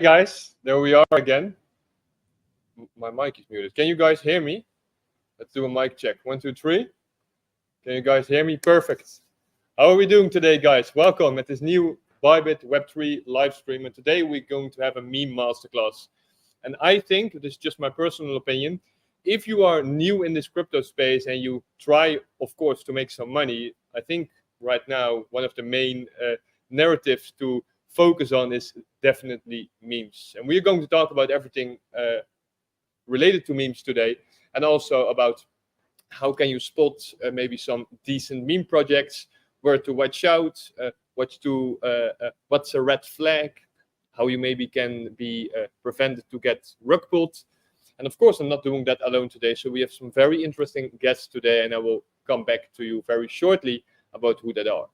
Guys, there we are again. My mic is muted. Can you guys hear me? Let's do a mic check. 1, 2, 3. Can you guys hear me? Perfect. How are we doing today, guys? Welcome at this new Bybit Web3 live stream. And today we're going to have a meme masterclass. And I think, this is just my personal opinion, if you are new in this crypto space and you try, of course, to make some money, I think right now one of the main narratives to focus on is definitely memes. And we're going to talk about everything related to memes today, and also about how can you spot maybe some decent meme projects, where to watch out, what's a red flag, how you maybe can be prevented to get rug pulled. And of course, I'm not doing that alone today. So we have some very interesting guests today, and I will come back to you very shortly about who that are.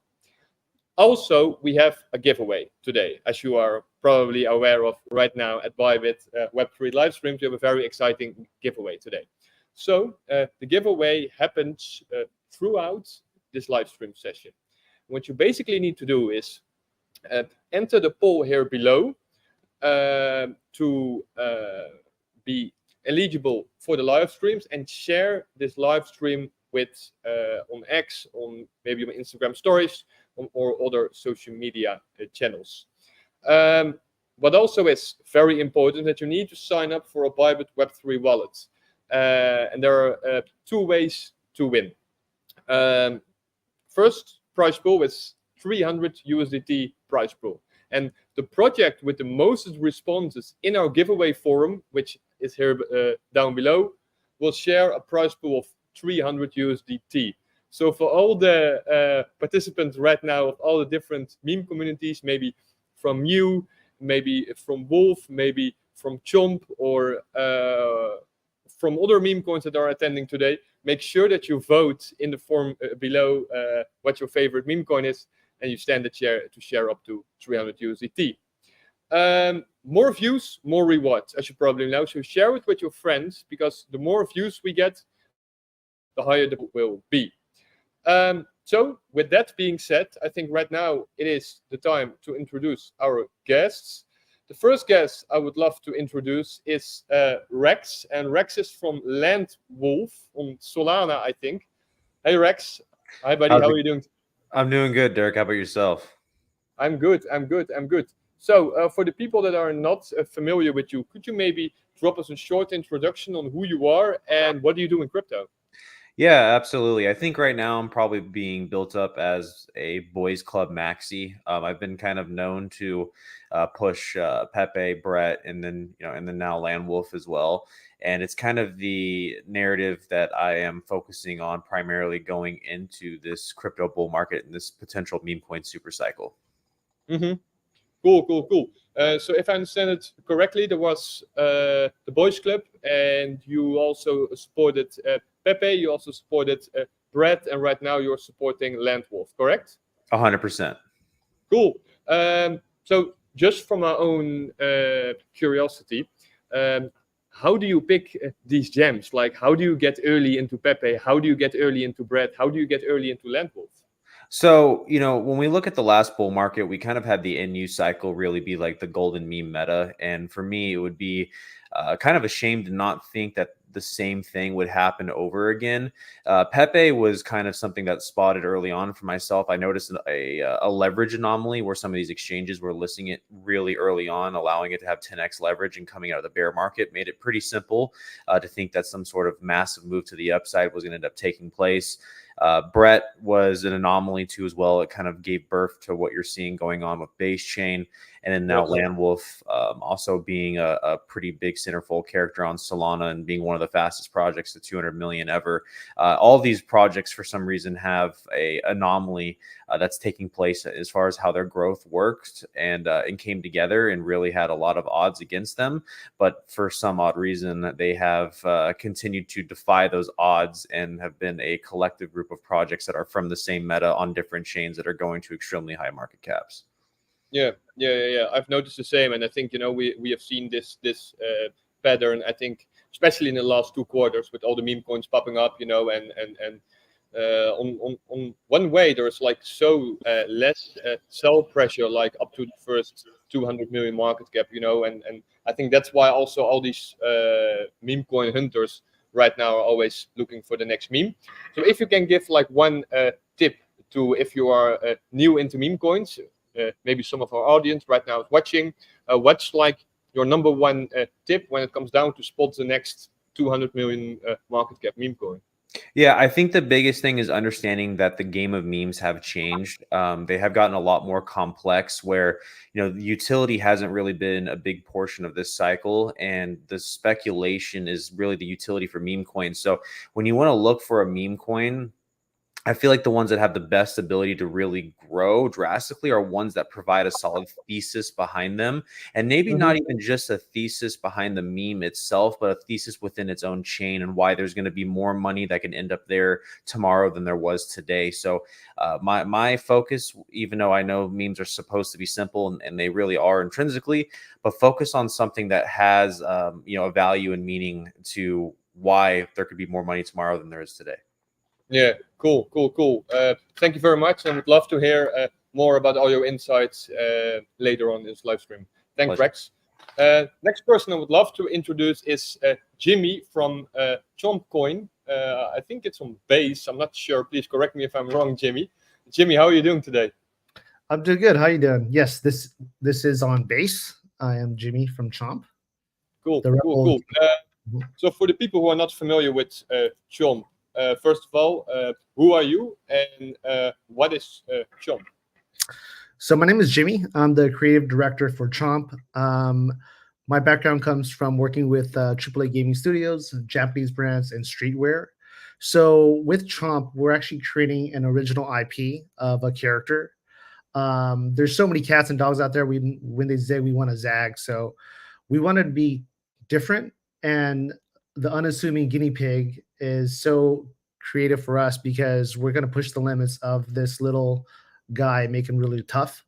Also, we have a giveaway today, as you are probably aware of right now at Bybit Web3 live streams. We have a very exciting giveaway today. So the giveaway happens throughout this live stream session. What you basically need to do is enter the poll here below to be eligible for the live streams, and share this live stream with on X, on maybe on Instagram stories, or other social media channels. What also is very important, that you need to sign up for a Bybit Web3 wallet. And there are two ways to win. First prize pool is 300 USDT prize pool. And the project with the most responses in our giveaway forum, which is here down below, will share a prize pool of 300 USDT. So for all the participants right now of all the different meme communities, maybe from you, maybe from Wolf, maybe from Chomp, or from other meme coins that are attending today, make sure that you vote in the form below what your favorite meme coin is, and you stand a chance to share up to 300 USDT. More views, more rewards, as you probably know. So share it with your friends, because the more views we get, the higher the will be. So with that being said, I think right now it is the time to introduce our guests. The first guest I would love to introduce is Rex, and Rex is from Land Wolf on Solana, I think. Hey Rex, hi buddy, how are you doing? I'm doing good, Dirk. How about yourself? I'm good. So for the people that are not familiar with you, could you maybe drop us a short introduction on who you are and what do you do in crypto? Yeah, absolutely. I think right now I'm probably being built up as a boys club maxi. I've been kind of known to push Pepe, Brett, and then now Land Wolf as well. And it's kind of the narrative that I am focusing on primarily going into this crypto bull market and this potential meme coin super cycle. Mm-hmm. Cool. So if I understand it correctly, there was the boys club, and you also supported Pepe, you also supported Brett, and right now you're supporting Landwolf, correct? 100%. Cool. So just from our own curiosity, how do you pick these gems? Like, how do you get early into Pepe? How do you get early into Brett? How do you get early into Landwolf? So, when we look at the last bull market, we kind of had the NU cycle really be like the golden meme meta. And for me, it would be kind of a shame to not think that the same thing would happen over again. Pepe was kind of something that spotted early on for myself. I noticed a leverage anomaly where some of these exchanges were listing it really early on, allowing it to have 10x leverage, and coming out of the bear market made it pretty simple to think that some sort of massive move to the upside was going to end up taking place. Brett was an anomaly too as well. It kind of gave birth to what you're seeing going on with Base Chain, and then now Landwolf also being a pretty big centerfold character on Solana and being one of the fastest projects to 200 million ever. All these projects for some reason have a anomaly that's taking place as far as how their growth worked and came together and really had a lot of odds against them. But for some odd reason, they have continued to defy those odds and have been a collective group of projects that are from the same meta on different chains that are going to extremely high market caps. Yeah. I've noticed the same, and I think we have seen this pattern. I think especially in the last 2 quarters with all the meme coins popping up, and on one way, there's like so less sell pressure, like up to the first 200 million market cap, and I think that's why also all these meme coin hunters right now are always looking for the next meme. So if you can give like one tip to if you are new into meme coins, maybe some of our audience right now is watching, what's like your number one tip when it comes down to spot the next 200 million market cap meme coin? Yeah, I think the biggest thing is understanding that the game of memes have changed. They have gotten a lot more complex where, the utility hasn't really been a big portion of this cycle, and the speculation is really the utility for meme coins. So when you want to look for a meme coin, I feel like the ones that have the best ability to really grow drastically are ones that provide a solid thesis behind them. And maybe not even just a thesis behind the meme itself, but a thesis within its own chain and why there's going to be more money that can end up there tomorrow than there was today. So my focus, even though I know memes are supposed to be simple and they really are intrinsically, but focus on something that has a value and meaning to why there could be more money tomorrow than there is today. Yeah, cool. Thank you very much, and would love to hear more about all your insights later on in this live stream. Thanks, Rex. Next person I would love to introduce is Jimmy from Chomp Coin. I think it's on Base. I'm not sure. Please correct me if I'm wrong, Jimmy. Jimmy, how are you doing today? I'm doing good. How are you doing? Yes, this is on Base. I am Jimmy from Chomp. Cool. So for the people who are not familiar with Chomp, first of all, who are you and what is Chomp? So my name is Jimmy. I'm the creative director for Chomp. My background comes from working with AAA gaming studios, Japanese brands, and streetwear. So with Chomp, we're actually creating an original IP of a character. There's so many cats and dogs out there. When they zig, we want to zag. So we want to be different, and the unassuming guinea pig is so creative for us because we're going to push the limits of this little guy, make him really tough.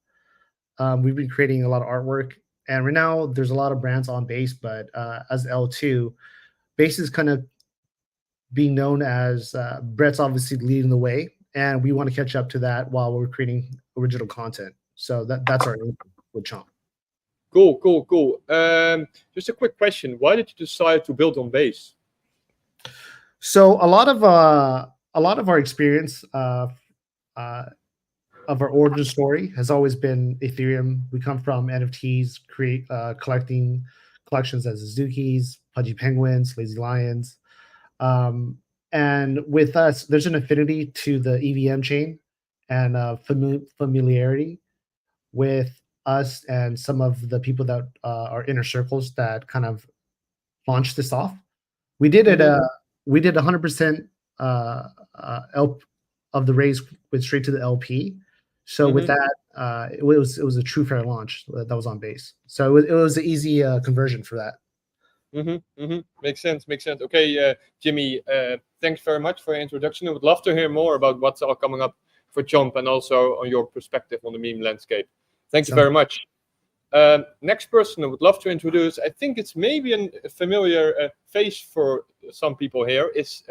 We've been creating a lot of artwork, and right now there's a lot of brands on Base, but as L2, Base is kind of being known as Brett's obviously leading the way, and we want to catch up to that while we're creating original content. So that's our aim with Chomp. Cool. Just a quick question: why did you decide to build on Base? So a lot of our experience of our origin story has always been Ethereum. We come from NFTs, collecting collections as Suzuki's, Pudgy Penguins, Lazy Lions, and with us, there's an affinity to the EVM chain and familiarity with us and some of the people that are inner circles that kind of launched this off. We did it. We did 100% of the raise went straight to the LP. So with that, it was a true fair launch that was on Base. So it was an easy conversion for that. Makes sense. Okay, Jimmy, thanks very much for your introduction. I would love to hear more about what's all coming up for Chomp and also on your perspective on the meme landscape. Thank you very much. Next person I would love to introduce, I think it's maybe a familiar face for some people here, is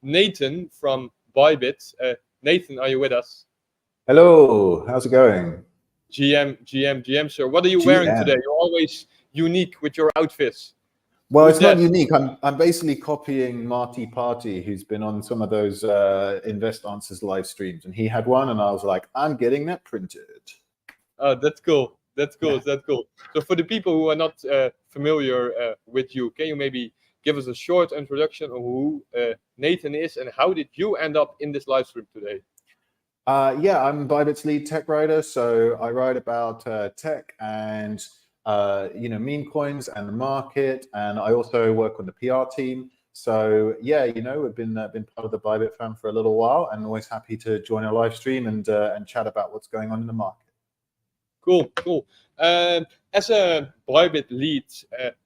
Nathan from Bybit. Nathan, are you with us? Hello, how's it going? GM, sir. What are you wearing today? You're always unique with your outfits. Well, it's not unique. I'm basically copying Marty Party, who's been on some of those Invest Answers live streams, and he had one, and I was like, I'm getting that printed. Oh, that's cool. That's cool. So for the people who are not familiar with you, can you maybe give us a short introduction of who Nathan is and how did you end up in this live stream today? Yeah, I'm Bybit's lead tech writer, so I write about tech and meme coins and the market, and I also work on the PR team. So yeah, we've been part of the Bybit fam for a little while, and always happy to join a live stream and chat about what's going on in the market. Cool. As a Bybit lead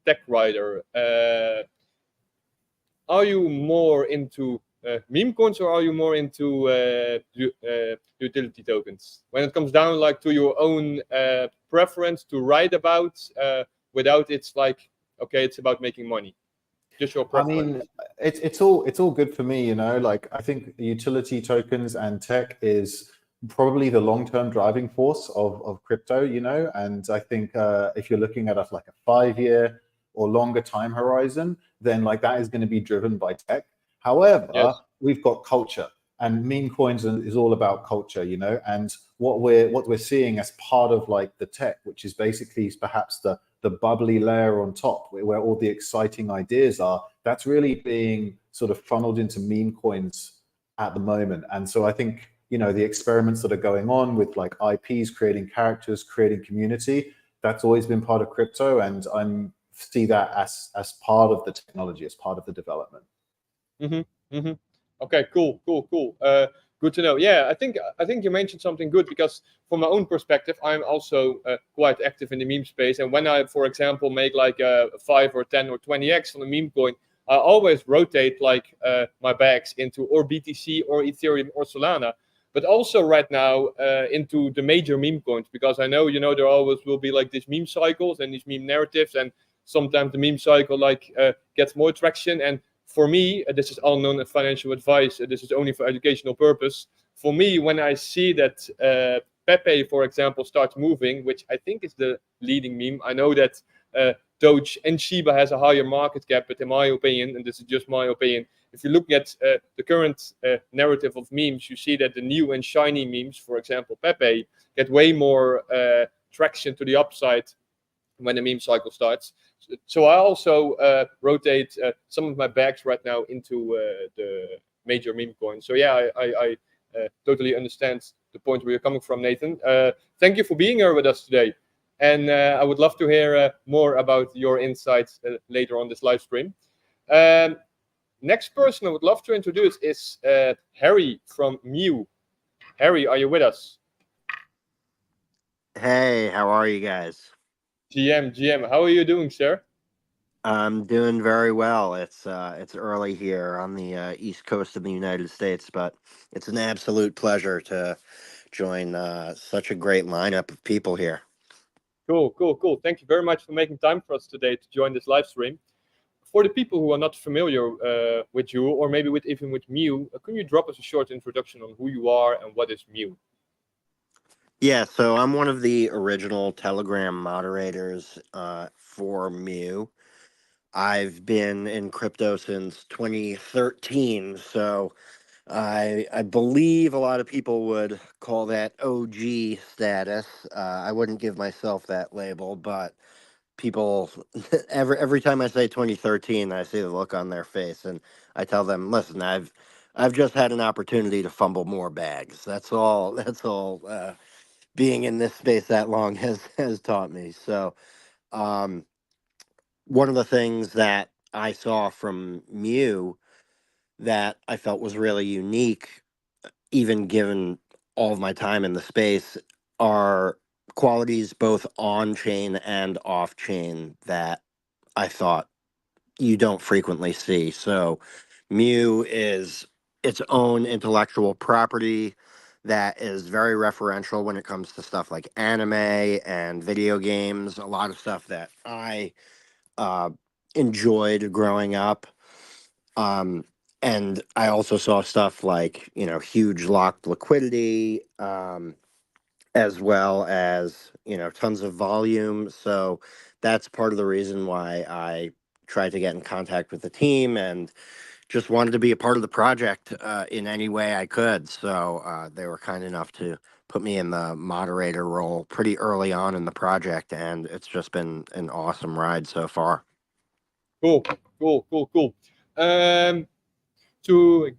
tech writer, are you more into meme coins or are you more into utility tokens? When it comes down like to your own preference to write about, without it's like, okay, it's about making money. Just your I preference. mean, it's all good for me, you know. Like I think utility tokens and tech is probably the long-term driving force of crypto, you know. And I think if you're looking at like a 5-year or longer time horizon, then like that is going to be driven by tech. However, Yes. we've got culture, and meme coins is all about culture, you know. And what we're seeing as part of like the tech, which is basically perhaps the bubbly layer on top, where all the exciting ideas are, that's really being sort of funneled into meme coins at the moment. And so I think, you know, the experiments that are going on with like IPs, creating characters, creating community, that's always been part of crypto, and I'm see that as part of the technology, as part of the development. Okay, cool. Good to know. Yeah, I think you mentioned something good, because from my own perspective, I'm also quite active in the meme space. And when I, for example, make like a 5 or 10 or 20x on a meme coin, I always rotate like my bags into or BTC or Ethereum or Solana, but also right now into the major meme coins, because I know, you know, there always will be like these meme cycles and these meme narratives, and sometimes the meme cycle like gets more traction. And for me, this is all known as financial advice. This is only for educational purpose. For me, when I see that Pepe, for example, starts moving, which I think is the leading meme, I know that Doge and Shiba has a higher market cap, but in my opinion, and this is just my opinion, if you look at the current narrative of memes, you see that the new and shiny memes, for example, Pepe, get way more traction to the upside when the meme cycle starts. So I also rotate some of my bags right now into the major meme coins. So yeah, I totally understand the point where you're coming from, Nathan. Thank you for being here with us today. And I would love to hear more about your insights later on this live stream. Next person I would love to introduce is Harry from Mew. Harry, are you with us? Hey, how are you guys? GM, how are you doing, sir? I'm doing very well. It's early here on the East Coast of the United States, but it's an absolute pleasure to join such a great lineup of people here. Cool. Thank you very much for making time for us today to join this live stream. For the people who are not familiar with you, or maybe even with Mew, can you drop us a short introduction on who you are and what is Mew? Yeah, so I'm one of the original Telegram moderators for Mew. I've been in crypto since 2013, so I believe a lot of people would call that OG status. I wouldn't give myself that label, but people every time I say 2013, I see the look on their face, and I tell them, listen, I've just had an opportunity to fumble more bags. That's all. That's all. Being in this space that long has taught me. So, one of the things that I saw from Mew that I felt was really unique, even given all of my time in the space, are qualities both on chain and off chain that I thought you don't frequently see. So, Mew is its own intellectual property that is very referential when it comes to stuff like anime and video games, a lot of stuff that I uh, enjoyed growing up. And I also saw stuff like, you know, huge locked liquidity, as well as, you know, tons of volume. So that's part of the reason why I tried to get in contact with the team and just wanted to be a part of the project in any way I could. So they were kind enough to put me in the moderator role pretty early on in the project, and it's just been an awesome ride so far. Cool. To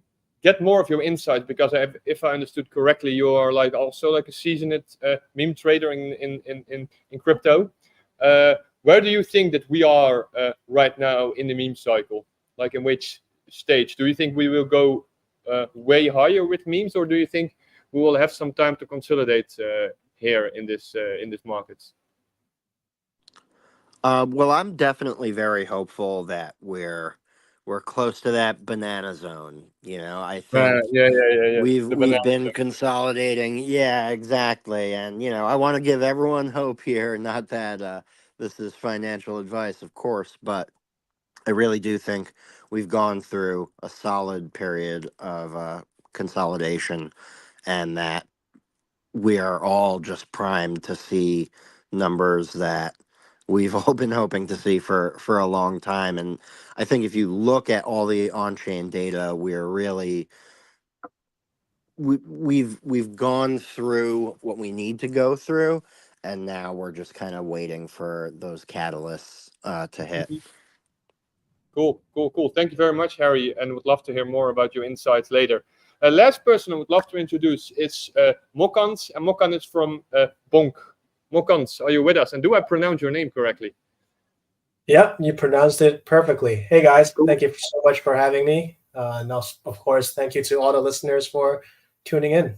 get more of your insights, because if I understood correctly, you are like also like a seasoned meme trader in crypto. Where do you think that we are right now in the meme cycle? Like in which stage? Do you think we will go way higher with memes, or do you think we will have some time to consolidate here in this market? Well, I'm definitely very hopeful that we're close to that banana zone. You know, I think Yeah. we've The banana. been consolidating. Yeah, exactly. And you know, I want to give everyone hope here. Not that this is financial advice, of course, but I really do think we've gone through a solid period of consolidation, and that we are all just primed to see numbers that we've all been hoping to see for a long time. And I think if you look at all the on-chain data, we've gone through what we need to go through, and now we're just kind of waiting for those catalysts to hit. Cool. Thank you very much, Harry, and would love to hear more about your insights later. Last person I would love to introduce is Mokans, and Mokan is from Bonk. Mokans, are you with us? And do I pronounce your name correctly? Yep, you pronounced it perfectly. Hey guys, thank you so much for having me. And also, of course, thank you to all the listeners for tuning in.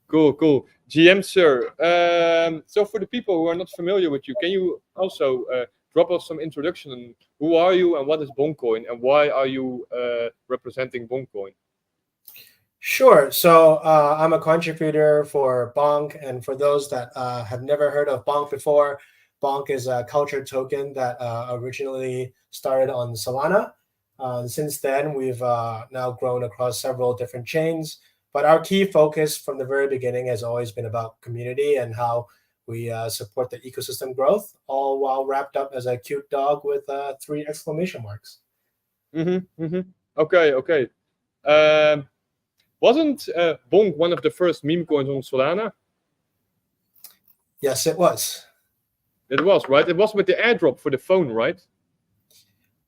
Cool. GM, sir. So for the people who are not familiar with you, can you also drop us some introduction? Who are you and what is Boncoin and why are you representing Boncoin? Sure. So I'm a contributor for Bonk. And for those that have never heard of Bonk before, Bonk is a culture token that originally started on Solana. Since then, we've now grown across several different chains. But our key focus from the very beginning has always been about community and how we support the ecosystem growth, all while wrapped up as a cute dog with 3 exclamation marks. Okay. Wasn't Bonk one of the first meme coins on Solana? Yes, it was. It was, right? It was with the airdrop for the phone, right?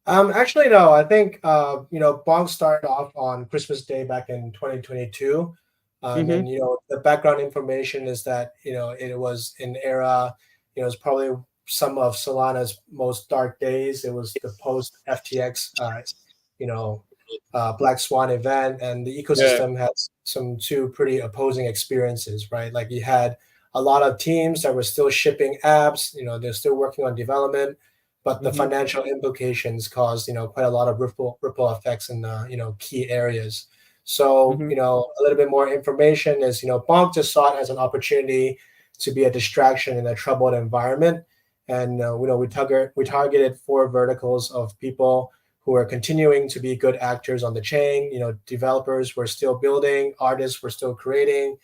Actually, no. I think Bonk started off on Christmas Day back in 2022. And the background information is that it was an era. It was probably some of Solana's most dark days. It was the post FTX, Black Swan event, and the ecosystem had some 2 pretty opposing experiences, right? Like you had a lot of teams that were still shipping apps. They're still working on development. But the financial implications caused, quite a lot of ripple effects in, key areas. So, a little bit more information is, Bonk just saw it as an opportunity to be a distraction in a troubled environment. And, we targeted 4 verticals of people who are continuing to be good actors on the chain. Developers were still building, artists were still creating,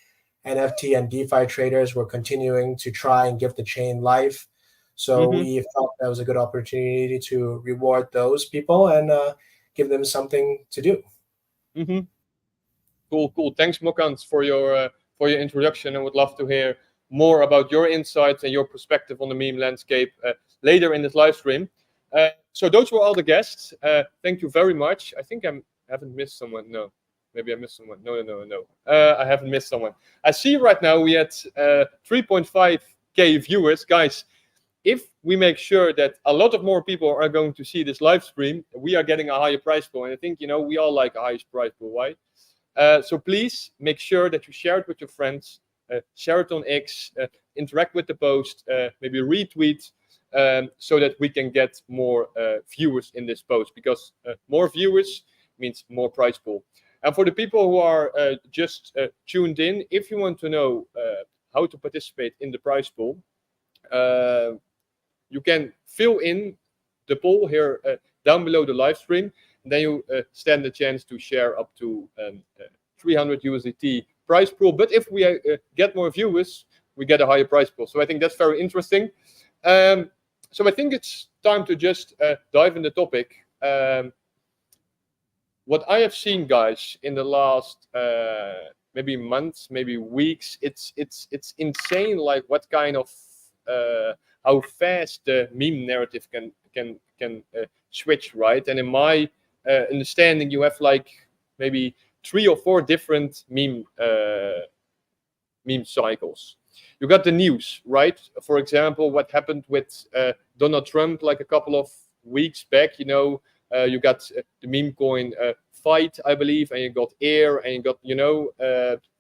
NFT and DeFi traders were continuing to try and give the chain life. So we felt that was a good opportunity to reward those people and give them something to do. Cool. Thanks, Mokans, for your introduction. I would love to hear more about your insights and your perspective on the meme landscape later in this live stream. So those were all the guests. Thank you very much. I think I haven't missed someone. No, maybe I missed someone. No. I haven't missed someone. I see right now we had 3.5K viewers, guys. If we make sure that a lot of more people are going to see this live stream, we are getting a higher prize pool. And I think, we all like a highest prize pool, right? So please make sure that you share it with your friends, share it on X, interact with the post, maybe retweet, so that we can get more viewers in this post, because more viewers means more prize pool. And for the people who are just tuned in, if you want to know how to participate in the prize pool, you can fill in the poll here down below the live stream. And then you stand a chance to share up to 300 USDT prize pool. But if we get more viewers, we get a higher prize pool. So I think that's very interesting. So I think it's time to just dive in the topic. What I have seen, guys, in the last maybe months, maybe weeks, it's insane. Like what kind of how fast the meme narrative can switch, right? And in my understanding, you have like maybe 3 or 4 different meme cycles. You got the news, right? For example, what happened with Donald Trump like a couple of weeks back. You got the meme coin fight, I believe, and you got air, and you got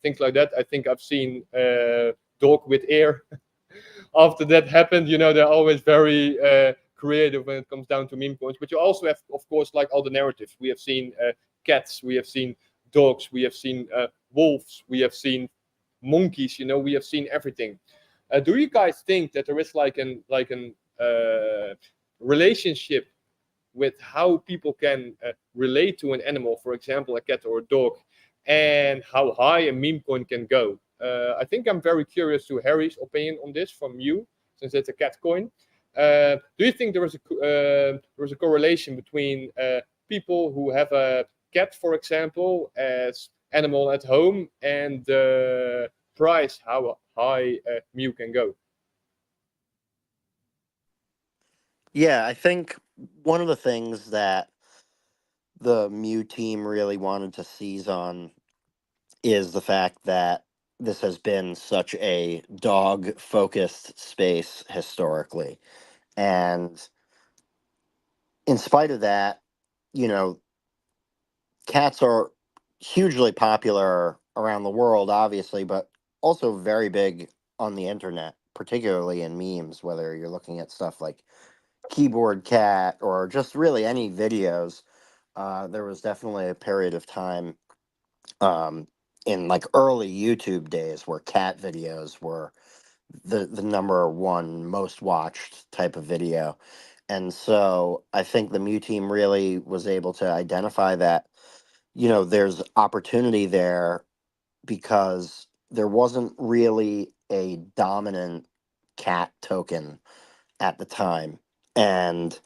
things like that. I think I've seen dog with air. After that happened, they're always very creative when it comes down to meme coins. But you also have, of course, like all the narratives. We have seen cats, we have seen dogs, we have seen wolves, we have seen monkeys. We have seen everything. Do you guys think that there is like an relationship with how people can relate to an animal, for example, a cat or a dog, and how high a meme coin can go. I think I'm very curious to Harry's opinion on this from you, since it's a cat coin. Do you think there is a correlation between people who have a cat, for example, as animal at home, and the price, how high Mew can go? Yeah, I think one of the things that the Mew team really wanted to seize on is the fact that this has been such a dog focused space historically. And in spite of that, you know, cats are hugely popular around the world, obviously, but also very big on the internet, particularly in memes, whether you're looking at stuff like keyboard cat or just really any videos. There was definitely a period of time in like early YouTube days where cat videos were the number one most watched type of video. And so I think the Mew team really was able to identify that, you know, there's opportunity there because there wasn't really a dominant cat token at the time. And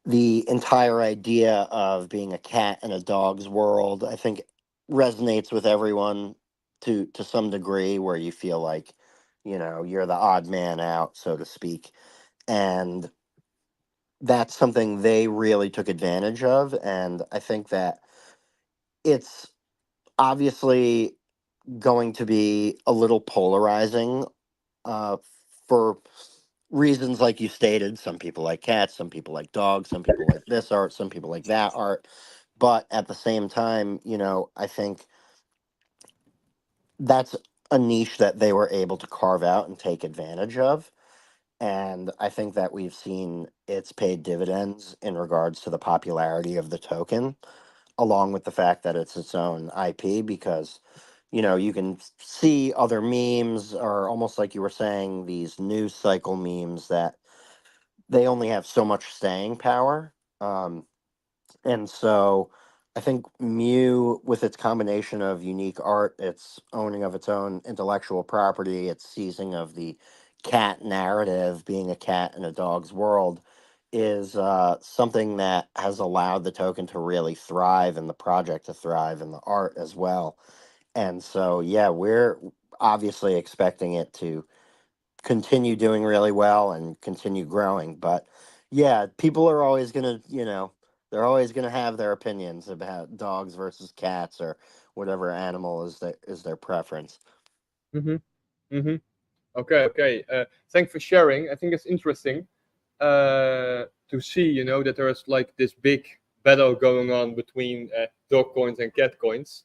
the entire idea of being a cat in a dog's world, I think, resonates with everyone to some degree, where you feel like, you know, you're the odd man out, so to speak. And that's something they really took advantage of. And I think that it's obviously going to be a little polarizing uh, for reasons like you stated. Some people like cats, some people like dogs, some people like this art, some people like that art. But at the same time, you know, I think that's a niche that they were able to carve out and take advantage of. And I think that we've seen it's paid dividends in regards to the popularity of the token, along with the fact that it's its own IP, because, you know, you can see other memes, or almost like you were saying, these news cycle memes, that they only have so much staying power. And so I think Mew, with its combination of unique art, its owning of its own intellectual property, its seizing of the cat narrative, being a cat in a dog's world, is something that has allowed the token to really thrive and the project to thrive and the art as well. And so, yeah, we're obviously expecting it to continue doing really well and continue growing. But yeah, people are always going to, you know, they're always going to have their opinions about dogs versus cats or whatever animal is their preference. Mm-hmm. Mm-hmm. Okay. Thanks for sharing. I think it's interesting to see, you know, that there's like this big battle going on between dog coins and cat coins.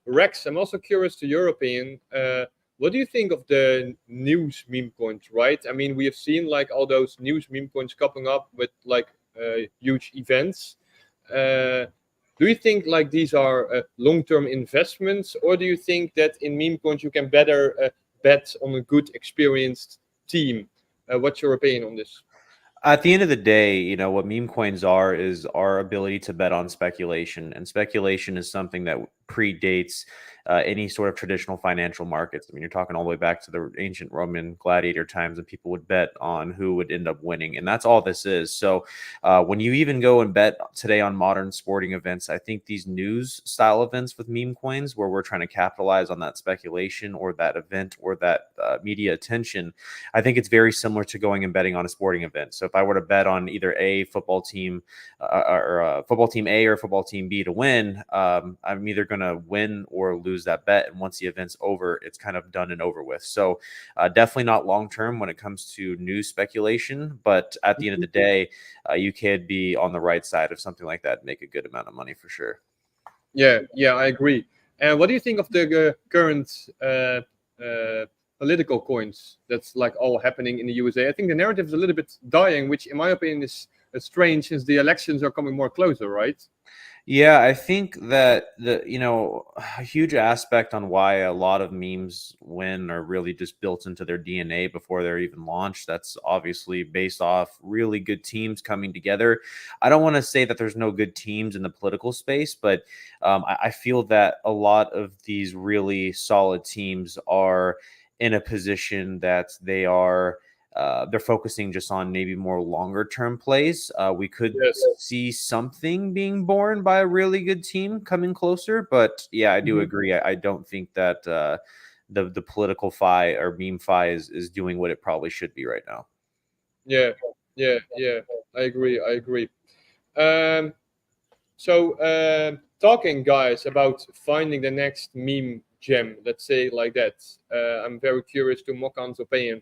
Rex, I'm also curious to your opinion. What do you think of the news meme coins, right? I mean, we have seen like all those news meme coins coming up with like huge events. Do you think like these are long-term investments, or do you think that in meme coins you can better bet on a good, experienced team? What's your opinion on this? At the end of the day, you know, what meme coins are is our ability to bet on speculation. And speculation is something that predates any sort of traditional financial markets. I mean, you're talking all the way back to the ancient Roman gladiator times, and people would bet on who would end up winning. And that's all this is. So when you even go and bet today on modern sporting events, I think these news style events with meme coins, where we're trying to capitalize on that speculation or that event or that media attention, I think it's very similar to going and betting on a sporting event. So if I were to bet on either a football team or football team A or football team B to win, I'm either going to win or lose that bet. And once the event's over, it's kind of done and over with. So definitely not long term when it comes to news speculation. But at the end of the day, you could be on the right side of something like that and make a good amount of money for sure. Yeah, I agree. And what do you think of the current political coins that's like all happening in the USA? I think the narrative is a little bit dying, which in my opinion is strange since the elections are coming more closer, right? Yeah, I think that a huge aspect on why a lot of memes win are really just built into their DNA before they're even launched. That's obviously based off really good teams coming together. I don't want to say that there's no good teams in the political space, but I feel that a lot of these really solid teams are in a position that they're focusing just on maybe more longer term plays. We could Yes. see something being born by a really good team coming closer, but yeah, I do agree. I don't think that the political fi or meme fi is doing what it probably should be right now. Yeah, yeah. I agree. Um, talking, guys, about finding the next meme gem, let's say like that. I'm very curious to Mokan's opinion.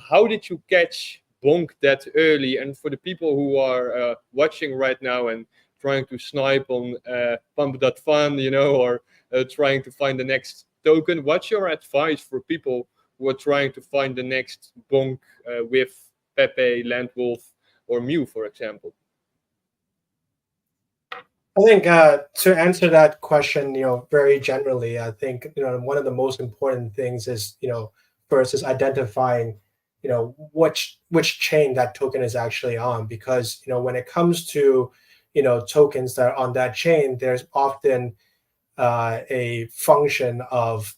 How did you catch Bonk that early? And for the people who are watching right now and trying to snipe on Pump.fun, or trying to find the next token, what's your advice for people who are trying to find the next Bonk with Pepe, Landwolf, or Mew, for example? I think to answer that question, very generally, I think one of the most important things is first is identifying which chain that token is actually on, because when it comes to tokens that are on that chain, there's often a function of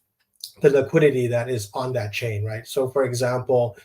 the liquidity that is on that chain, right? So for example,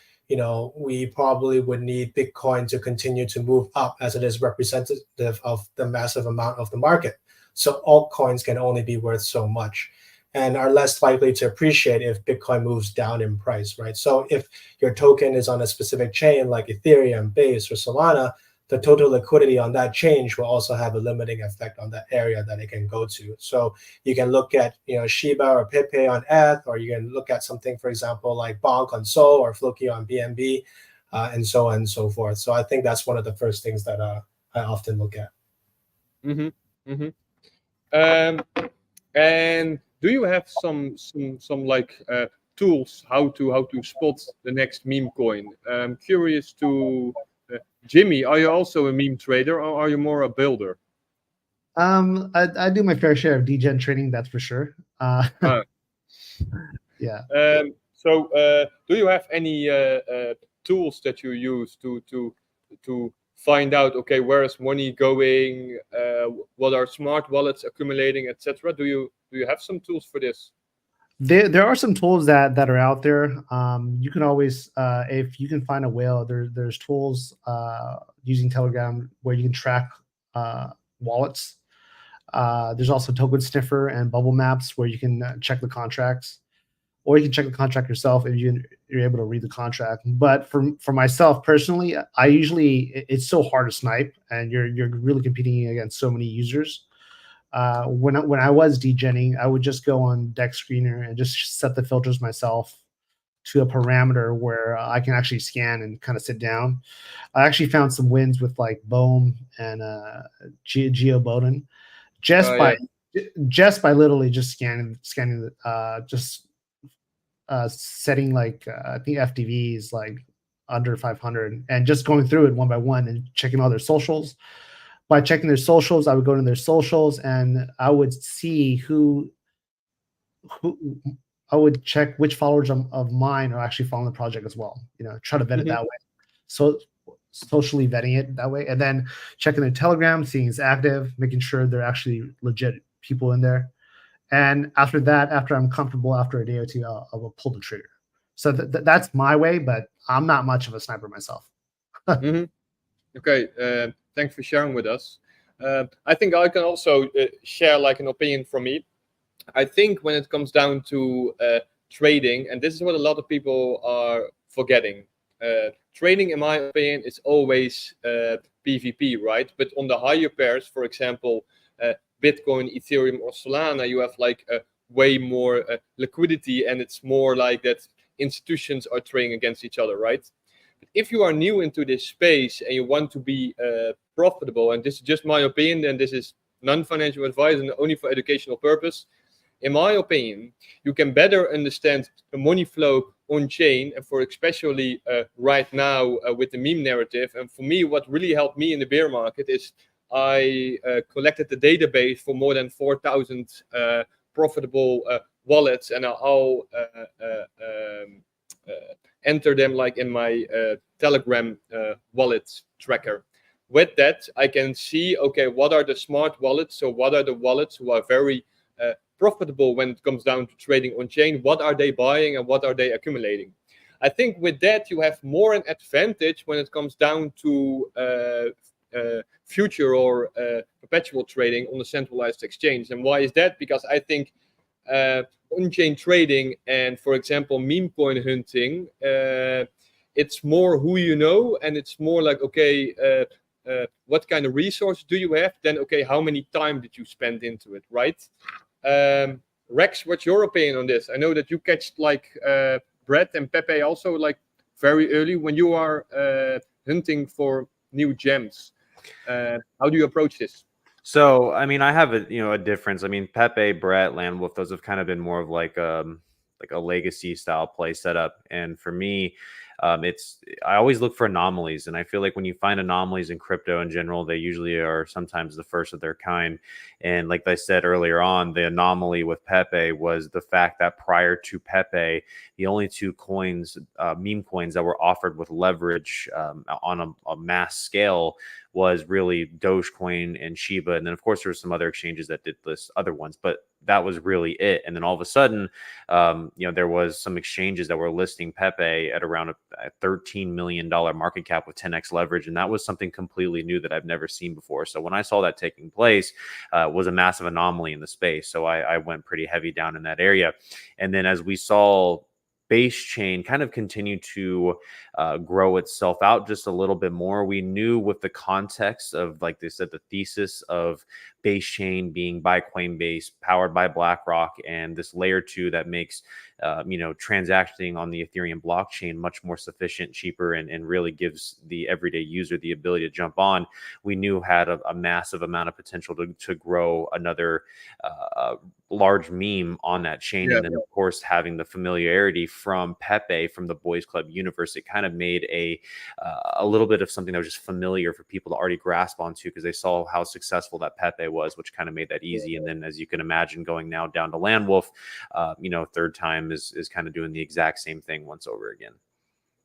we probably would need Bitcoin to continue to move up as it is representative of the massive amount of the market. So altcoins can only be worth so much and are less likely to appreciate if Bitcoin moves down in price, right? So if your token is on a specific chain like Ethereum, Base, or Solana, the total liquidity on that change will also have a limiting effect on that area that it can go to. So you can look at Shiba or Pepe on ETH, or you can look at something, for example, like Bonk on Sol or Floki on BNB, and so on and so forth. So I think that's one of the first things that I often look at. And do you have some like tools how to spot the next meme coin? I'm curious to Jimmy. Are you also a meme trader, or are you more a builder? I do my fair share of degen trading, that's for sure. Yeah. Do you have any tools that you use to find out, okay, where is money going, what are smart wallets accumulating, etc.? Do you have some tools for this? There are some tools that are out there. You can always, if you can find a whale, there's tools using Telegram where you can track wallets. There's also Token Sniffer and Bubble Maps where you can check the contracts, or you can check the contract yourself if you're able to read the contract. But for myself personally, it's so hard to snipe, and you're really competing against so many users. When I was degenning, I would just go on DEX Screener and just set the filters myself to a parameter where I can actually scan and kind of sit down. I actually found some wins with like Bohm and Geo Bowden just by literally just scanning setting like I think FTVs like under 500 and just going through it one by one and checking all their socials. By checking their socials, I would go to their socials and I would see who I would check which followers of mine are actually following the project as well. Try to vet it that way. So socially vetting it that way, and then checking their Telegram, seeing it's active, making sure they're actually legit people in there. And after that, after I'm comfortable, after a day or two, I will pull the trigger. So that's my way, but I'm not much of a sniper myself. Okay, thanks for sharing with us. I think I can also share like an opinion from me. I think when it comes down to trading, and this is what a lot of people are forgetting, trading, in my opinion, is always PvP, right? But on the higher pairs, for example, Bitcoin, Ethereum, or Solana, you have like way more liquidity, and it's more like that institutions are trading against each other, right? But if you are new into this space and you want to be profitable, and this is just my opinion, and this is non-financial advice and only for educational purpose, in my opinion, you can better understand the money flow on chain, and for especially right now with the meme narrative. And for me, what really helped me in the bear market is I collected the database for more than 4,000 profitable wallets, and I'll enter them like in my Telegram wallet tracker. With that, I can see, okay, what are the smart wallets? So what are the wallets who are very profitable when it comes down to trading on chain? What are they buying and what are they accumulating? I think with that, you have more an advantage when it comes down to future or perpetual trading on the centralized exchange. And why is that? Because I think on-chain trading and, for example, meme coin hunting, it's more who you know, and it's more like, okay, what kind of resource do you have? Then, okay, how many time did you spend into it, right? Rex, what's your opinion on this? I know that you catched like Brett and Pepe also like very early when you are hunting for new gems. How do you approach this? So, I mean, I have a difference. I mean, Pepe, Brett, Landwolf, those have kind of been more of like a legacy style play setup. And for me, I always look for anomalies, and I feel like when you find anomalies in crypto in general, they usually are sometimes the first of their kind. And like I said earlier on, the anomaly with Pepe was the fact that prior to Pepe, the only two coins, meme coins that were offered with leverage on a mass scale was really Dogecoin and Shiba. And then of course there were some other exchanges that did list other ones, but that was really it. And then all of a sudden, there was some exchanges that were listing Pepe at around a $13 million market cap with 10x leverage. And that was something completely new that I've never seen before. So when I saw that taking place, it was a massive anomaly in the space. So I went pretty heavy down in that area. And then as we saw base chain kind of continue to grow itself out just a little bit more, we knew with the context of, like they said, the thesis of base chain being by Coinbase, powered by BlackRock, and this layer 2 that makes transacting on the Ethereum blockchain much more sufficient, cheaper, and really gives the everyday user the ability to jump on. We knew had a massive amount of potential to grow another large meme on that chain. Yeah. And then of course having the familiarity from Pepe, from the Boys Club universe, it kind of made a little bit of something that was just familiar for people to already grasp onto, because they saw how successful that Pepe was, which kind of made that easy. And then, as you can imagine, going now down to Landwolf, third time is kind of doing the exact same thing once over again.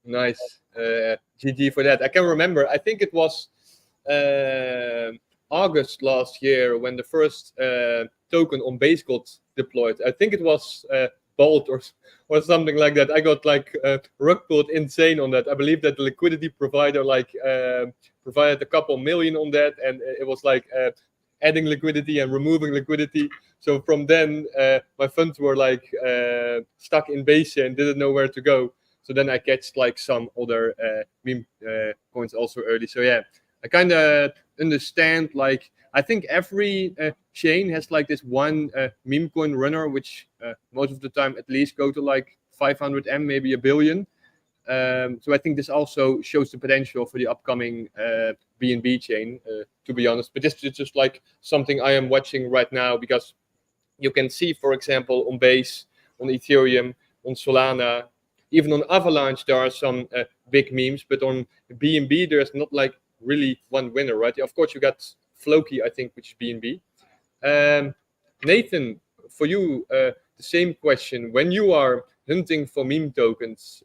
Nice. GG for that. I can remember, I think it was August last year when the first token on Base got deployed. I think it was Bolt or something like that. I got like rug pulled insane on that. I believe that the liquidity provider provided a couple million on that, and it was like adding liquidity and removing liquidity. So from then, my funds were like stuck in Base and didn't know where to go. So then I catched like some other meme coins also early. So yeah, I kind of understand, like, I think every chain has like this one meme coin runner, which most of the time at least go to like 500 M, maybe a billion. So I think this also shows the potential for the upcoming BNB chain, to be honest. But this is just like something I am watching right now, because you can see, for example, on Base, on Ethereum, on Solana, even on Avalanche, there are some big memes, but on BNB, there's not like really one winner, right? Of course, you got Floki, I think, which is BNB. Nathan, for you, the same question. When you are hunting for meme tokens,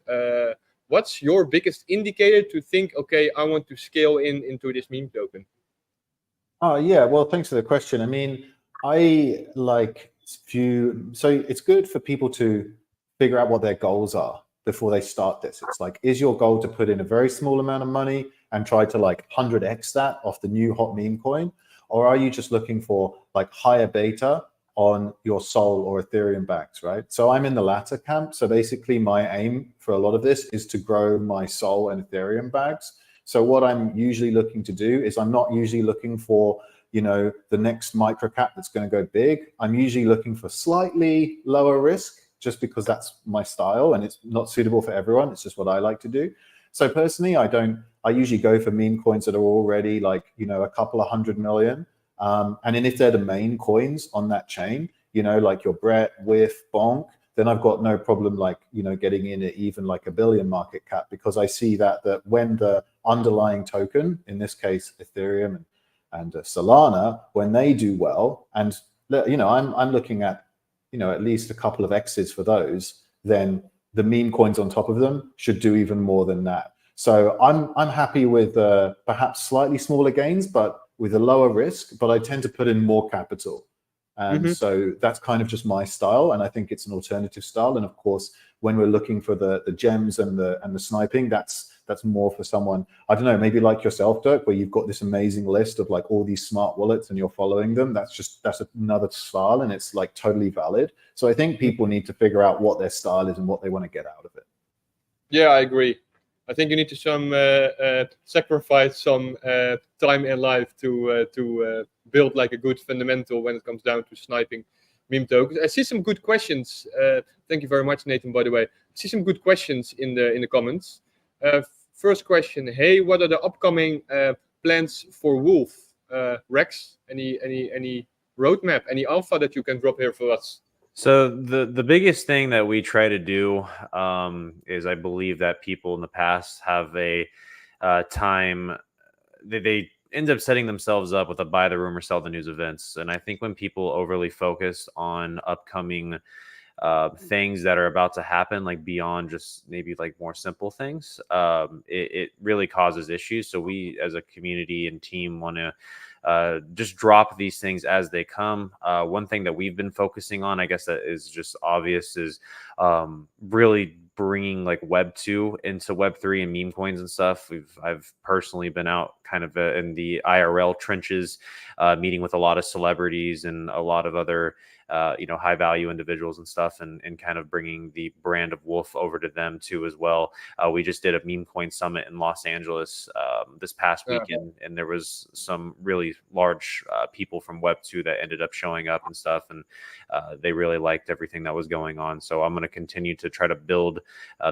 what's your biggest indicator to think, okay, I want to scale into this meme token? Oh, yeah. Well, thanks for the question. I mean, I like view, so it's good for people to figure out what their goals are before they start this. It's like, is your goal to put in a very small amount of money and try to like 100x that off the new hot meme coin? Or are you just looking for like higher beta on your Sol or Ethereum backs, right? So I'm in the latter camp. So basically my aim for a lot of this is to grow my Sol and Ethereum bags. So what I'm usually looking to do is, I'm not usually looking for, the next microcap that's going to go big. I'm usually looking for slightly lower risk, just because that's my style and it's not suitable for everyone. It's just what I like to do. So personally, I usually go for meme coins that are already like, a couple of 100 million. And then if they're the main coins on that chain, like your Brett, Whiff, Bonk, then I've got no problem like, getting in at even like $1 billion market cap, because I see that when the underlying token, in this case, Ethereum, Solana, when they do well, and I'm looking at at least a couple of X's for those, then the meme coins on top of them should do even more than that. So I'm happy with perhaps slightly smaller gains, but with a lower risk. But I tend to put in more capital, and so that's kind of just my style. And I think it's an alternative style. And of course, when we're looking for the gems and the sniping, that's more for someone, I don't know, maybe like yourself, Dirk, where you've got this amazing list of like all these smart wallets and you're following them. That's another style, and it's like totally valid. So I think people need to figure out what their style is and what they want to get out of it. Yeah, I agree. I think you need to sacrifice some time in life to build like a good fundamental when it comes down to sniping meme tokens. I see some good questions. Thank you very much, Nathan, by the way. I see some good questions in the comments. First question: hey, what are the upcoming plans for Wolf? Rex, any roadmap, any alpha that you can drop here for us? So the biggest thing that we try to do is, I believe that people in the past have a time they end up setting themselves up with a buy the rumor, sell the news events. And I think when people overly focus on upcoming things that are about to happen, like beyond just maybe like more simple things, it really causes issues. So we as a community and team want to just drop these things as they come. One thing that we've been focusing on, I guess that is just obvious, is really bringing like Web 2 into Web 3 and meme coins and stuff. I've personally been out kind of in the IRL trenches, meeting with a lot of celebrities and a lot of other high value individuals and stuff, and kind of bringing the brand of Wolf over to them too as well. We just did a Memecoin summit in Los Angeles this past weekend, and there was some really large people from Web 2 that ended up showing up and stuff, and they really liked everything that was going on. So I'm going to continue to try to build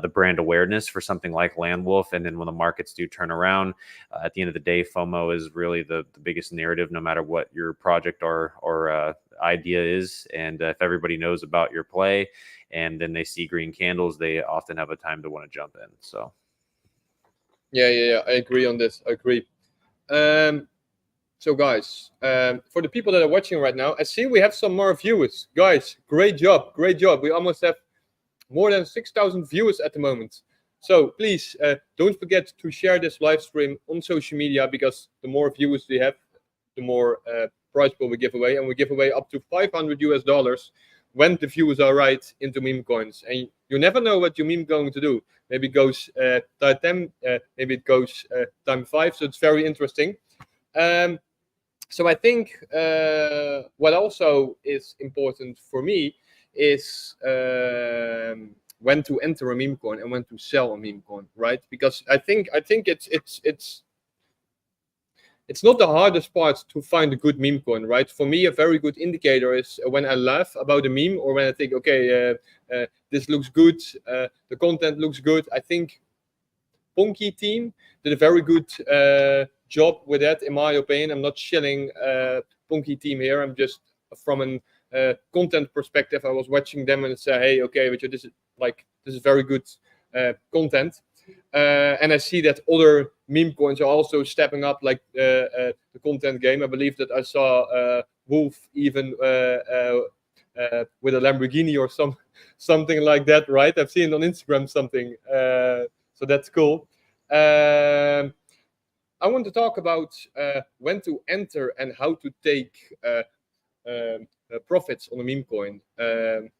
the brand awareness for something like Land Wolf, and then when the markets do turn around, at the end of the day, FOMO is really the biggest narrative, no matter what your project or idea is. And if everybody knows about your play and then they see green candles, they often have a time to want to jump in. So yeah, I agree on this. I agree. So guys, for the people that are watching right now, I see we have some more viewers. Guys, great job. We almost have more than 6,000 viewers at the moment. So please don't forget to share this live stream on social media, because the more viewers we have, the more prize pool we give away, and we give away up to $500 when the views are right into meme coins. And you never know what your meme going to do. Maybe it goes time 10, maybe it goes time 5. So it's very interesting. So I think what also is important for me is when to enter a meme coin and when to sell a meme coin, right? Because I think it's not the hardest part to find a good meme coin, right? For me, a very good indicator is when I laugh about a meme, or when I think, okay, this looks good, the content looks good. I think Ponky team did a very good job with that, in my opinion. I'm not shilling Ponky team here. I'm just from a content perspective. I was watching them and say, hey, okay, Richard, this is very good content. And I see that other meme coins are also stepping up, like the content game. I believe that I saw Wolf even with a Lamborghini or something like that, right? I've seen on Instagram something, so that's cool. I want to talk about when to enter and how to take profits on a meme coin.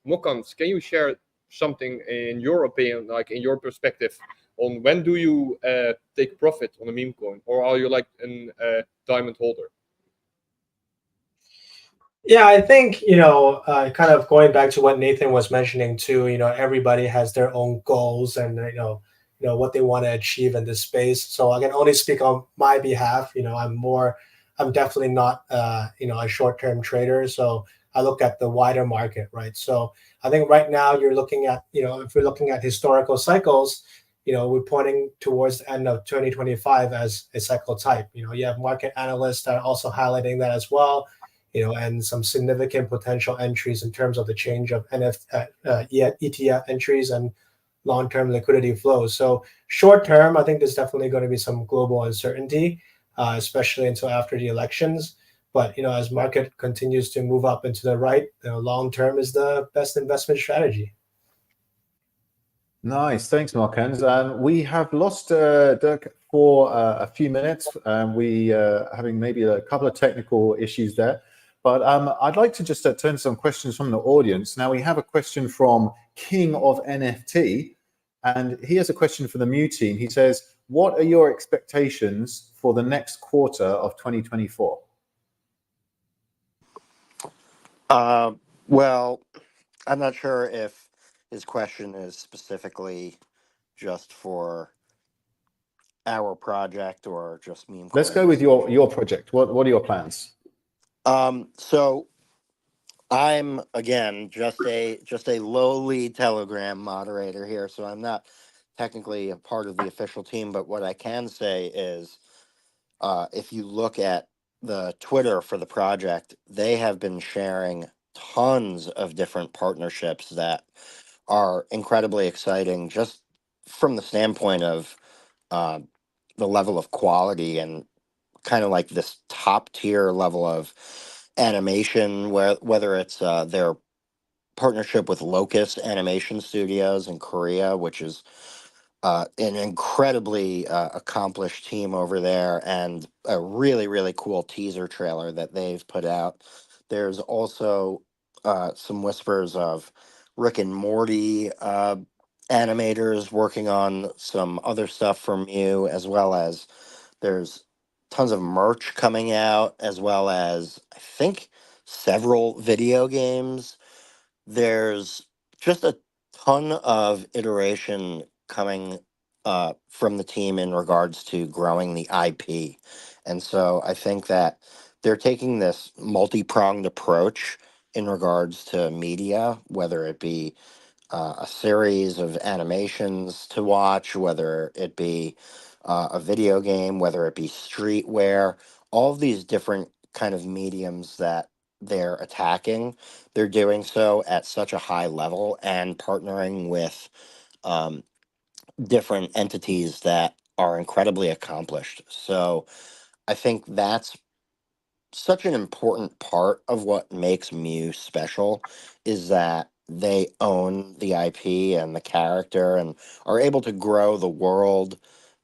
Mokans, can you share something in your opinion, like in your perspective, on when do you take profit on a meme coin, or are you like a diamond holder? Yeah, I think, kind of going back to what Nathan was mentioning too, everybody has their own goals and, what they want to achieve in this space. So I can only speak on my behalf. I'm definitely not, a short-term trader. So I look at the wider market, right? So I think right now you're looking at, if we're looking at historical cycles, we're pointing towards the end of 2025 as a cycle type. You have market analysts that are also highlighting that as well, and some significant potential entries in terms of the change of ETF entries and long-term liquidity flows. So short-term, I think there's definitely going to be some global uncertainty. especially until after the elections. But as market continues to move up and to the right, long term is the best investment strategy. Nice, thanks, Markens. And we have lost Dirk for a few minutes. We having maybe a couple of technical issues there. But I'd like to just turn some questions from the audience. Now we have a question from King of NFT, and he has a question for the Mew team. He says, "What are your expectations for the next quarter of 2024?" Well, I'm not sure if his question is specifically just for our project or just Meme Let's go Coins. with your project. What are your plans? So I'm again just a lowly Telegram moderator here, so I'm not technically a part of the official team. But what I can say is, if you look at the Twitter for the project, they have been sharing tons of different partnerships that are incredibly exciting, just from the standpoint of the level of quality and kind of like this top tier level of animation, whether it's their partnership with Locust Animation Studios in Korea, which is an incredibly accomplished team over there, and a really, really cool teaser trailer that they've put out. There's also some whispers of Rick and Morty animators working on some other stuff from you, as well as there's tons of merch coming out, as well as I think several video games. There's just a ton of iteration coming from the team in regards to growing the IP. And so I think that they're taking this multi-pronged approach in regards to media, whether it be a series of animations to watch, whether it be a video game, whether it be streetwear, all of these different kind of mediums that they're attacking. They're doing so at such a high level and partnering with different entities that are incredibly accomplished. So I think that's such an important part of what makes Mew special, is that they own the IP and the character and are able to grow the world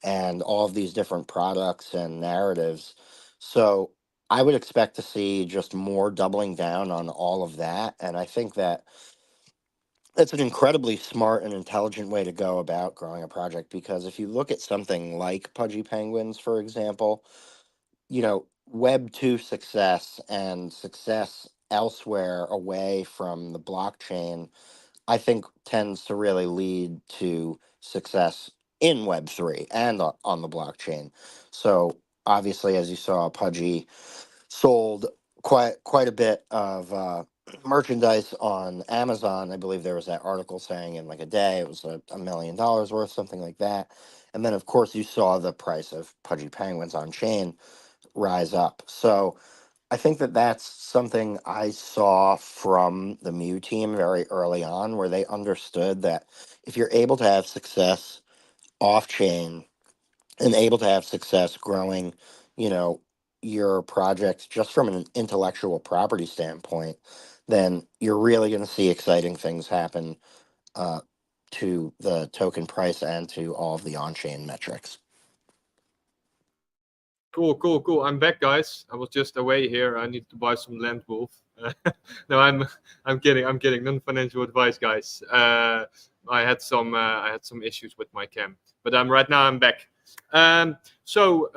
and all of these different products and narratives. So I would expect to see just more doubling down on all of that. And I think that it's an incredibly smart and intelligent way to go about growing a project, because if you look at something like Pudgy Penguins, for example, Web 2 success and success elsewhere away from the blockchain, I think tends to really lead to success in Web 3 and on the blockchain. So obviously, as you saw, Pudgy sold quite a bit of merchandise on Amazon. I believe there was that article saying in like a day it was $1 million worth, something like that. And then, of course, you saw the price of Pudgy Penguins on chain rise up. So I think that that's something I saw from the Mew team very early on, where they understood that if you're able to have success off chain and able to have success growing, your project just from an intellectual property standpoint, then you're really going to see exciting things happen to the token price and to all of the on-chain metrics. Cool. I'm back, guys. I was just away here. I need to buy some land wolf. No, I'm kidding. Non-financial advice, guys. I had some issues with my cam, but right now I'm back. So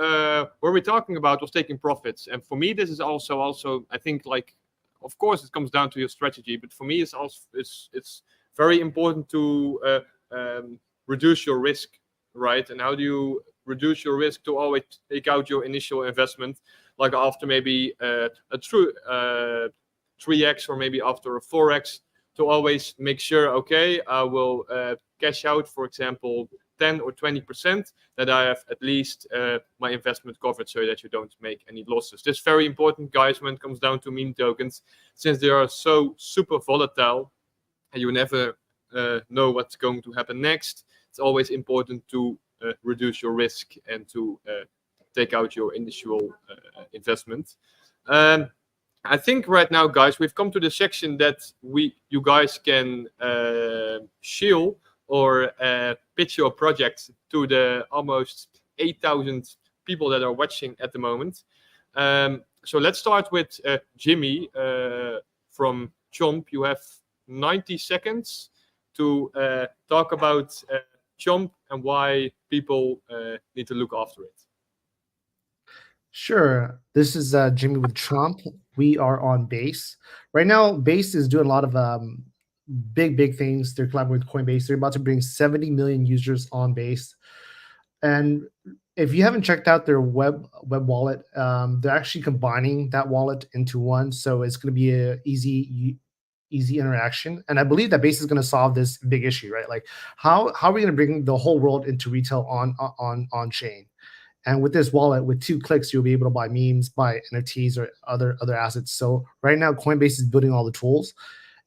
what we're talking about was taking profits, and for me this is also I think, like, of course it comes down to your strategy, but for me it's also it's very important to reduce your risk, right? And how do you reduce your risk? To always take out your initial investment, like after maybe a true 3x or maybe after a 4x, to always make sure, okay, I will cash out, for example, 10 or 20%, that I have at least my investment covered, so that you don't make any losses. This is very important, guys, when it comes down to meme tokens, since they are so super volatile and you never know what's going to happen next. It's always important to reduce your risk and to take out your initial investment. I think right now, guys, we've come to the section that you guys can shield or pitch your project to the almost 8,000 people that are watching at the moment. So let's start with Jimmy from Chomp. You have 90 seconds to talk about Chomp and why people need to look after it. Sure. This is Jimmy with Chomp. We are on Base. Right now, Base is doing a lot of big things. They're collaborating with Coinbase. They're about to bring 70 million users on Base. And if you haven't checked out their web wallet, they're actually combining that wallet into one. So it's going to be a easy interaction. And I believe that Base is going to solve this big issue, right? Like how are we going to bring the whole world into retail on chain? And with this wallet, with 2 clicks, you'll be able to buy memes, buy NFTs or other assets. So right now, Coinbase is building all the tools,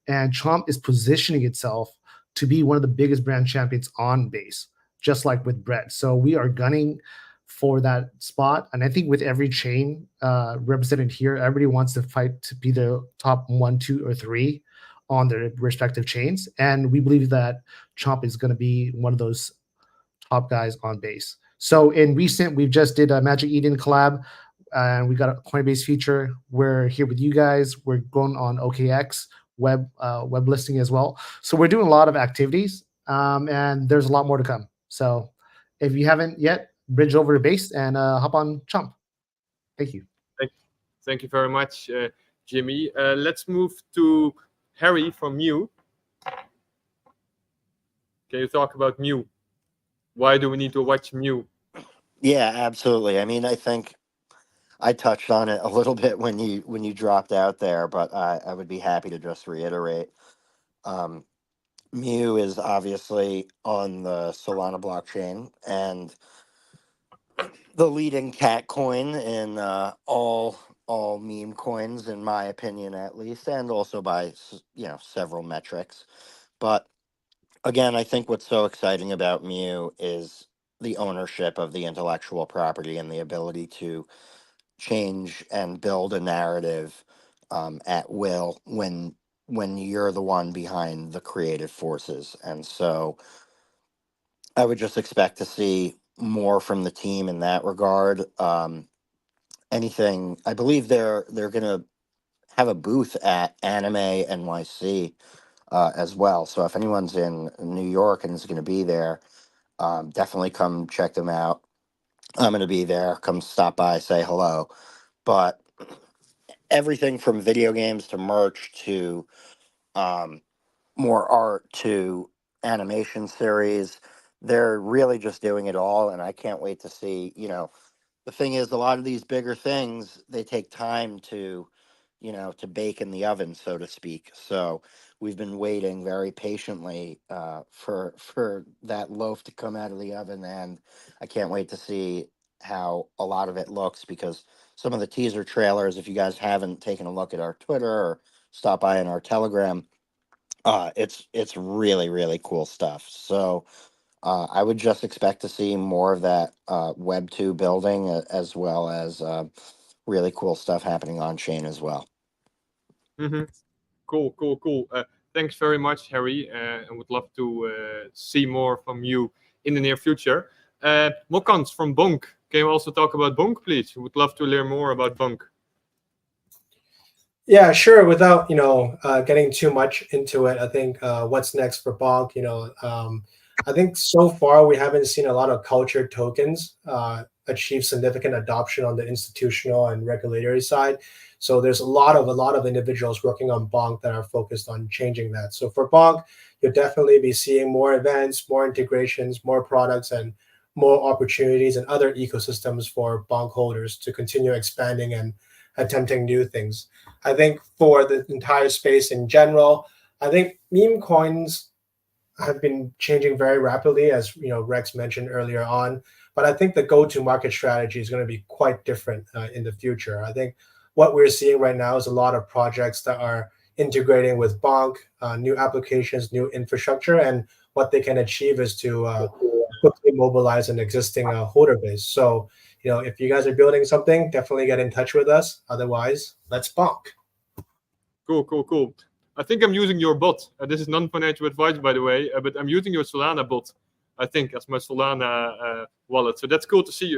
and Chomp is positioning itself to be one of the biggest brand champions on Base, just like with Brett. So we are gunning for that spot. And I think with every chain represented here, everybody wants to fight to be the top 1, 2, or 3 on their respective chains. And we believe that Chomp is going to be one of those top guys on Base. So in recent, we've just did a Magic Eden collab, and we got a Coinbase feature. We're here with you guys. We're going on OKX web listing as well. So we're doing a lot of activities, and there's a lot more to come. So if you haven't yet, bridge over to Base and hop on Chomp. Thank you. Thank you very much, Jimmy. Let's move to Harry from Mew. Can you talk about Mew? Why do we need to watch Mew? Yeah, absolutely. I mean, I think I touched on it a little bit when you dropped out there, but I would be happy to just reiterate. Mew is obviously on the Solana blockchain and the leading cat coin in all meme coins, in my opinion, at least, and also by several metrics. But again, I think what's so exciting about Mew is the ownership of the intellectual property and the ability to change and build a narrative at will when you're the one behind the creative forces. And so I would just expect to see more from the team in that regard. Anything, I believe they're going to have a booth at Anime NYC as well. So if anyone's in New York and is going to be there, definitely come check them out. I'm going to be there. Come stop by, say hello. But everything from video games to merch to more art to animation series, they're really just doing it all. And I can't wait to see, the thing is, a lot of these bigger things, they take time to bake in the oven, so to speak. So we've been waiting very patiently for that loaf to come out of the oven, and I can't wait to see how a lot of it looks, because some of the teaser trailers, if you guys haven't taken a look at our Twitter or stop by in our Telegram, it's really, really cool stuff. So I would just expect to see more of that Web 2 building, as well as really cool stuff happening on chain as well. Mm-hmm. Cool. Thanks very much, Harry. And would love to see more from you in the near future. Mokans from Bonk. Can you also talk about Bonk, please? Would love to learn more about Bonk. Yeah, sure. Without getting too much into it, I think what's next for Bonk? I think so far we haven't seen a lot of culture tokens achieve significant adoption on the institutional and regulatory side. So there's a lot of individuals working on Bonk that are focused on changing that. So for Bonk, you'll definitely be seeing more events, more integrations, more products, and more opportunities and other ecosystems for Bonk holders to continue expanding and attempting new things. I think for the entire space in general, I think meme coins have been changing very rapidly, as Rex mentioned earlier on. But I think the go-to-market strategy is going to be quite different in the future. I think what we're seeing right now is a lot of projects that are integrating with Bonk, new applications, new infrastructure, and what they can achieve is to quickly mobilize an existing holder base. So, if you guys are building something, definitely get in touch with us. Otherwise, let's bonk. Cool. I think I'm using your bot. This is non-financial advice, by the way, but I'm using your Solana bot, I think, as my Solana wallet. So that's cool to see,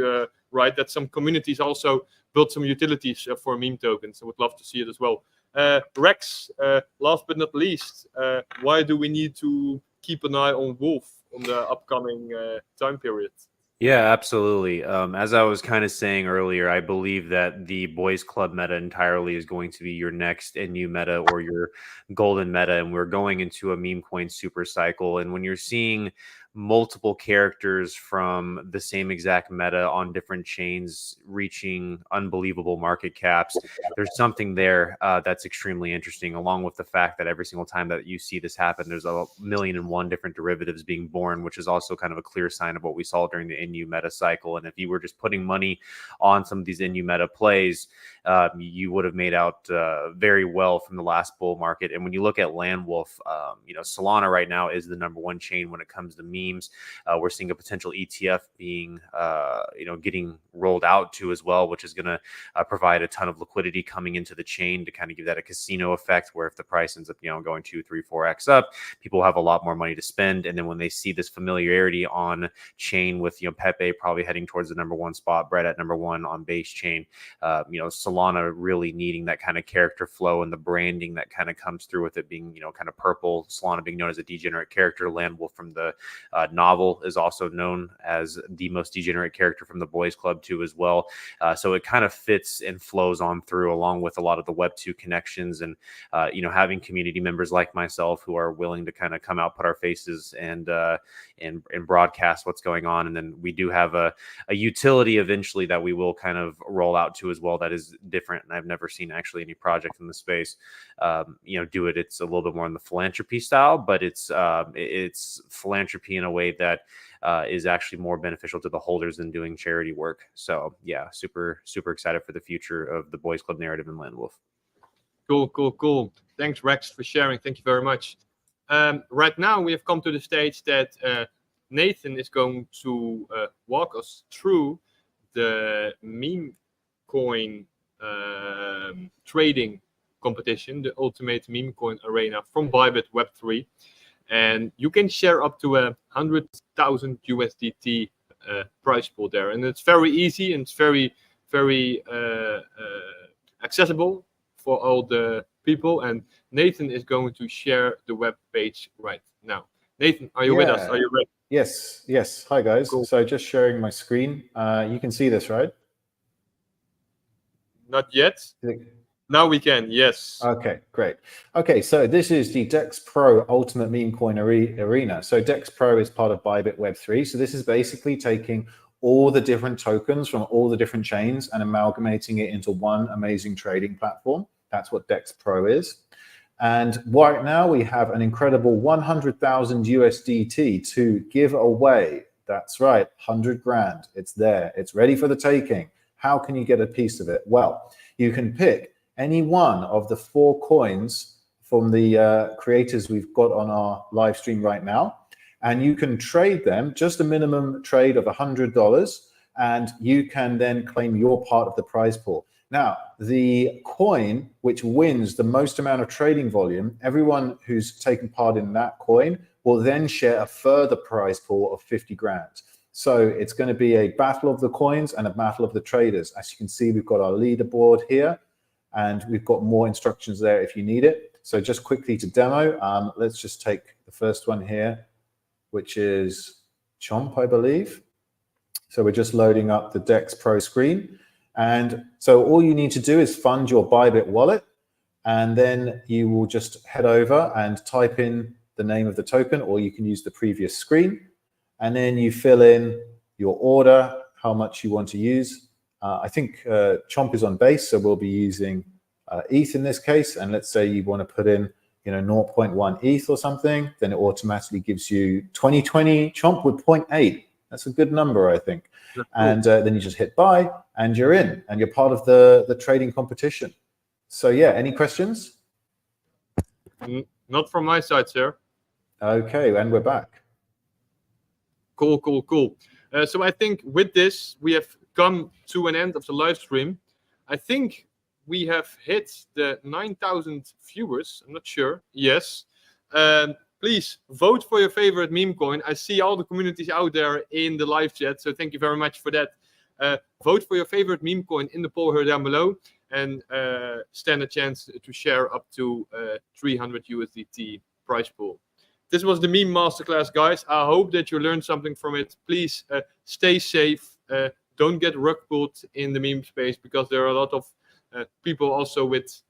right, that some communities also built some utilities for meme tokens. I would love to see it as well. Rex, last but not least, why do we need to keep an eye on Wolf on the upcoming time period? Yeah, absolutely. As I was kind of saying earlier, I believe that the boys club meta entirely is going to be your next NU meta or your golden meta, and we're going into a meme coin super cycle. And when you're seeing multiple characters from the same exact meta on different chains reaching unbelievable market caps, there's something there that's extremely interesting, along with the fact that every single time that you see this happen, there's 1,000,001 different derivatives being born, which is also kind of a clear sign of what we saw during the NU meta cycle. And if you were just putting money on some of these NU meta plays, you would have made out very well from the last bull market. And when you look at Landwolf, Solana right now is the #1 chain when it comes to memes. We're seeing a potential ETF being, getting rolled out to as well, which is going to provide a ton of liquidity coming into the chain to kind of give that a casino effect, where if the price ends up, going 2, 3, 4x up, people have a lot more money to spend. And then when they see this familiarity on chain with, Pepe probably heading towards the #1 spot, Brett at #1 on base chain, Solana really needing that kind of character flow and the branding that kind of comes through with it being, kind of purple, Solana being known as a degenerate character. Landwolf from the novel is also known as the most degenerate character from the boys club too as well. So it kind of fits and flows on through, along with a lot of the Web2 connections and, having community members like myself who are willing to kind of come out, put our faces and broadcast what's going on. And then we do have a utility eventually that we will kind of roll out to as well that is different. And I've never seen actually any project in the space, do it. It's a little bit more in the philanthropy style, but it's philanthropy in a way that is actually more beneficial to the holders than doing charity work. So yeah, super excited for the future of the boys club narrative in Landwolf. Cool. Thanks, Rex, for sharing. Thank you very much. Right now, we have come to the stage that Nathan is going to walk us through the Memecoin trading competition, the ultimate Memecoin Arena from Bybit Web3. And you can share up to 100,000 USDT prize pool there. And it's very easy and it's very, very accessible for all the people. And Nathan is going to share the web page right now. Nathan, are you with us? Are you ready? Yes. Hi, guys. Cool. So just sharing my screen. You can see this, right? Not yet. Now we can, yes. Okay, great. Okay, so this is the DEX Pro Ultimate Memecoin Arena. So DEX Pro is part of Bybit Web3. So this is basically taking all the different tokens from all the different chains and amalgamating it into one amazing trading platform. That's what DEX Pro is. And right now we have an incredible 100,000 USDT to give away. That's right, 100 grand. It's there. It's ready for the taking. How can you get a piece of it? Well, you can pick any one of the 4 coins from the creators we've got on our live stream right now, and you can trade them, just a minimum trade of $100, and you can then claim your part of the prize pool. Now, the coin which wins the most amount of trading volume, everyone who's taken part in that coin will then share a further prize pool of 50 grand. So it's going to be a battle of the coins and a battle of the traders. As you can see, we've got our leaderboard here, and we've got more instructions there if you need it. So just quickly to demo, let's just take the first one here, which is Chomp, I believe. So we're just loading up the DEX Pro screen. And so all you need to do is fund your Bybit wallet, and then you will just head over and type in the name of the token, or you can use the previous screen. And then you fill in your order, how much you want to use. I think Chomp is on base, so we'll be using ETH in this case. And let's say you want to put in 0.1 ETH or something, then it automatically gives you 2020 Chomp with 0.8. That's a good number, I think. Cool. And then you just hit buy, and you're in, and you're part of the trading competition. So yeah, any questions? Not from my side, sir. Okay, and we're back. Cool. So I think with this, we have come to an end of the live stream. I think we have hit the 9,000 viewers. I'm not sure. Yes. Please vote for your favorite meme coin. I see all the communities out there in the live chat, so thank you very much for that. Vote for your favorite meme coin in the poll here down below, and stand a chance to share up to 300 USDT prize pool. This was the Meme Masterclass, guys. I hope that you learned something from it. Please stay safe. Don't get rug pulled in the meme space, because there are a lot of people also with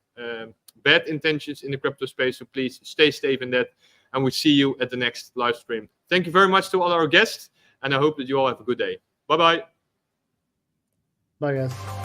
bad intentions in the crypto space. So please stay safe in that. And we see you at the next live stream. Thank you very much to all our guests, and I hope that you all have a good day. Bye-bye. Bye, guys.